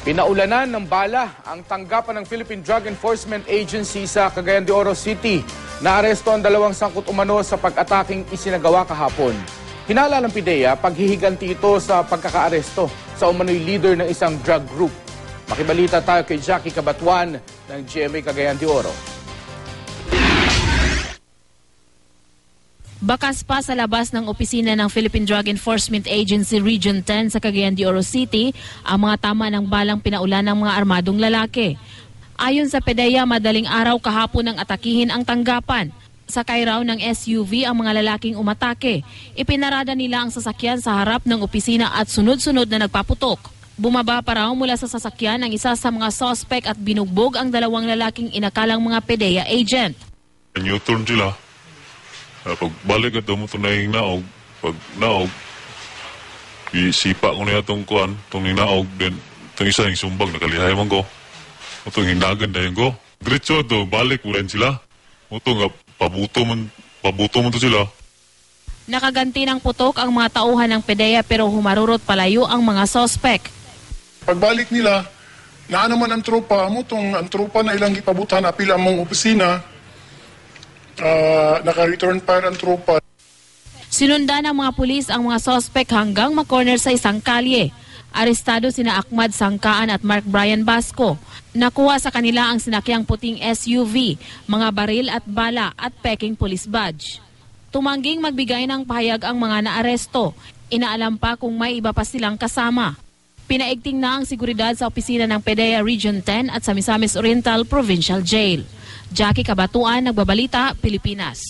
Pinaulanan ng bala ang tanggapan ng Philippine Drug Enforcement Agency sa Cagayan de Oro City. Naaresto ang dalawang sangkot umano sa pag-ataking isinagawa kahapon. Hinala ng PIDEA paghihiganti ito sa pagkakaaresto sa umano'y leader ng isang drug group. Makibalita tayo kay Jackie Cabatuan ng GMA Cagayan de Oro. Bakas pa sa labas ng opisina ng Philippine Drug Enforcement Agency Region 10 sa Cagayan de Oro City ang mga tama ng balang pinaulan ng mga armadong lalaki. Ayon sa PIDEA, madaling araw kahapon ang atakihin ang tanggapan. Sakay raw ng SUV ang mga lalaking umatake. Ipinarada nila ang sasakyan sa harap ng opisina at sunod-sunod na nagpaputok. Bumaba pa raw mula sa sasakyan ang isa sa mga suspect at binugbog ang dalawang lalaking inakalang mga PIDEA agent. U-turn sila. Pagbalik at mo na yung naog, pag naog, isipa ko na itong kuhan, itong naog, then itong isa yung sumbag, nakalihay man ko. Itong hinagan na yung ko. Diretso ito, balik mo rin sila. Ito nga, pabuto mo to sila. Nakaganti ng putok ang mga tauhan ng PIDEA pero humarurot palayo ang mga suspect. Pagbalik nila, naman ang tropa mo, ang tropa na ilang ipabutan na pila mong opisina, naka-return fire ang tropa. Sinundan ng mga pulis ang mga suspect hanggang makorner sa isang kalye. Arestado sina Ahmad Sangkaan at Mark Brian Basco. Nakuha sa kanila ang sinakyang puting SUV, mga baril at bala at peking police badge. Tumangging magbigay ng pahayag ang mga naaresto. Inaalam pa kung may iba pa silang kasama. Pinaigting na ang seguridad sa opisina ng PIDEA Region 10 at sa Misamis Oriental Provincial Jail. Jackie Cabatuan, Nagbabalita, Pilipinas.